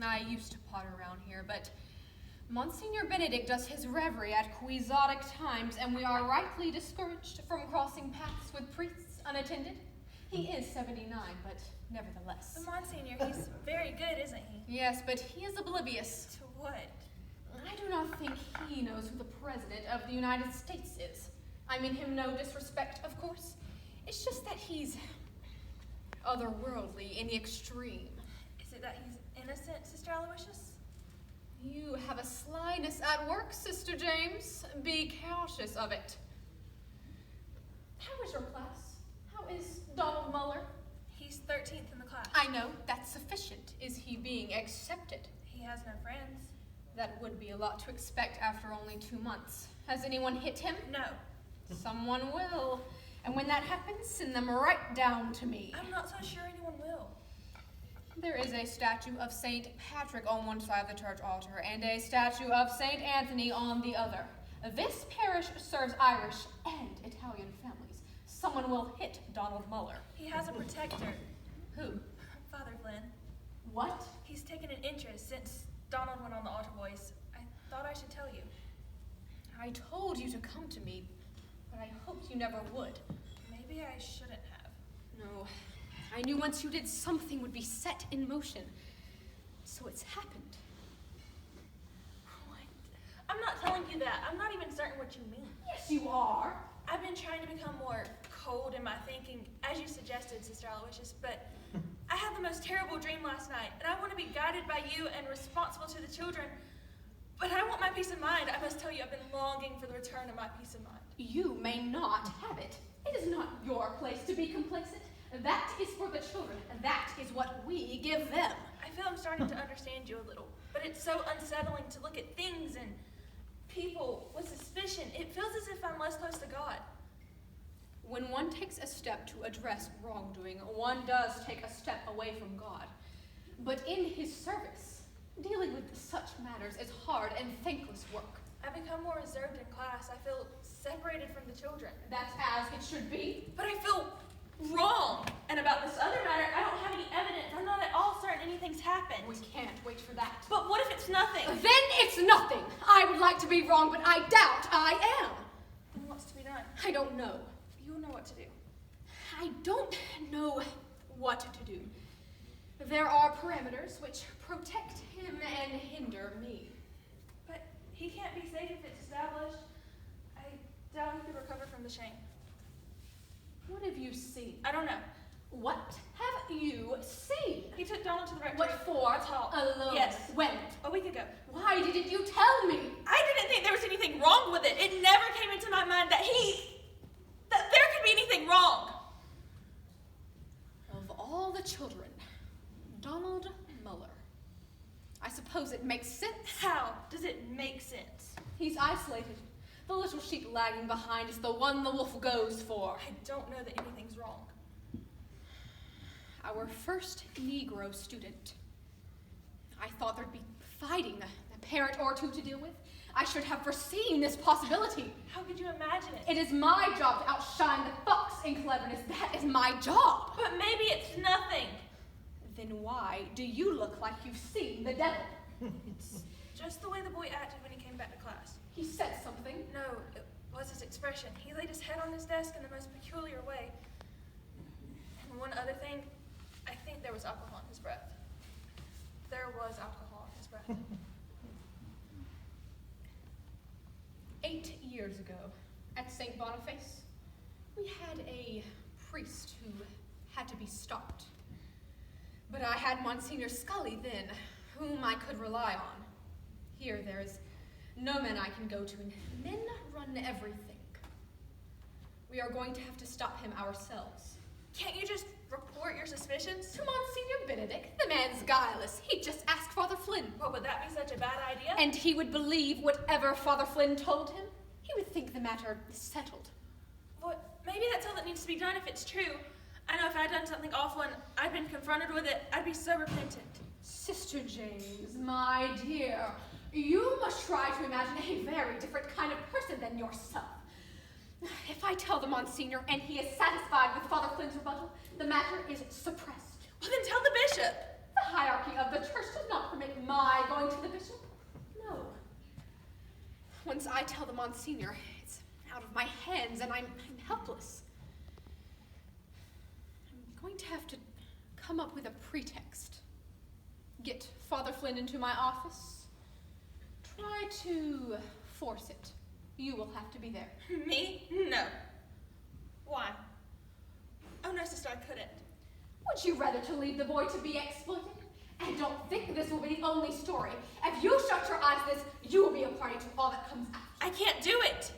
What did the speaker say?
I used to potter around here, but Monsignor Benedict does his reverie at quixotic times, and we are rightly discouraged from crossing paths with priests unattended. He is 79, but nevertheless. But Monsignor, he's very good, isn't he? Yes, but he is oblivious. To what? I do not think he knows who the President of the United States is. I mean him no disrespect, of course. It's just that he's otherworldly in the extreme. Is it that he's innocent, Sister Aloysius? You have a slyness at work, Sister James. Be cautious of it. How is your class? How is Donald Muller? He's 13th in the class. I know, that's sufficient. Is he being accepted? He has no friends. That would be a lot to expect after only 2 months. Has anyone hit him? No. Someone will. And when that happens, send them right down to me. I'm not so sure anyone will. There is a statue of St. Patrick on one side of the church altar and a statue of St. Anthony on the other. This parish serves Irish and Italian families. Someone will hit Donald Muller. He has a protector. Who? Father Flynn. What? He's taken an interest since Donald went on the altar boys. I thought I should tell you. I told you to come to me, but I hoped you never would. Maybe I shouldn't have. No. I knew once you did, something would be set in motion. So it's happened. What? I'm not telling you that. I'm not even certain what you mean. Yes, you are. I've been trying to become more cold in my thinking, as you suggested, Sister Aloysius, but I had the most terrible dream last night, and I want to be guided by you and responsible to the children, but I want my peace of mind. I must tell you, I've been longing for the return of my peace of mind. You may not have it. It is not your place to be complacent. That is for the children, and that is what we give them. I feel I'm starting to understand you a little, but it's so unsettling to look at things and people with suspicion. It feels as if I'm less close to God. When one takes a step to address wrongdoing, one does take a step away from God. But in his service, dealing with such matters is hard and thankless work. I've become more reserved in class. I feel separated from the children. That's as it should be. But I feel wrong. And about this other matter, I don't have any evidence. I'm not at all certain anything's happened. We can't wait for that. But what if it's nothing? Then it's nothing. I would like to be wrong, but I doubt I am. Then what's to be done? I don't know. You'll know what to do. I don't know what to do. There are parameters which protect him and hinder me. But he can't be safe if it's established. I doubt he could recover from the shame. What have you seen? I don't know. What have you seen? He took Donald to the rectory. What for? That's all. Alone? Yes. When? A week ago. Why didn't you tell me? I didn't think there was anything wrong with it. It never came into my mind that there could be anything wrong. Of all the children, Donald Muller. I suppose it makes sense. How does it make sense? He's isolated. The little sheep lagging behind is the one the wolf goes for. I don't know that anything's wrong. Our first Negro student. I thought there'd be fighting, a parent or two to deal with. I should have foreseen this possibility. How could you imagine it? It is my job to outshine the fox in cleverness. That is my job. But maybe it's nothing. Then why do you look like you've seen the devil? It's just the way the boy acted when he came back to class. He said something. No, it was his expression. He laid his head on his desk in the most peculiar way. And one other thing, I think there was alcohol in his breath. There was alcohol in his breath. 8 years ago, at St. Boniface, we had a priest who had to be stopped. But I had Monsignor Scully then, whom I could rely on. Here there is no man I can go to, and men run everything. We are going to have to stop him ourselves. Can't you just report your suspicions? To Monsignor Benedict, the man's guileless. He'd just ask Father Flynn. Well, would that be such a bad idea? And he would believe whatever Father Flynn told him. He would think the matter is settled. Well, maybe that's all that needs to be done if it's true. I know if I'd done something awful and I'd been confronted with it, I'd be so repentant. Sister James, my dear, you must try to imagine a very different kind of person than yourself. If I tell the Monsignor and he is satisfied with Father Flynn's rebuttal, the matter is suppressed. Well, then tell the bishop. The hierarchy of the church does not permit once I tell the Monsignor, it's out of my hands and I'm helpless. I'm going to have to come up with a pretext. Get Father Flynn into my office. Try to force it. You will have to be there. Me? No. Why? Oh no, sister, I couldn't. Would you rather to leave the boy to be exploited? And don't think this will be the only story. If you shut your eyes to this, you will be a party to all that comes after. I can't do it.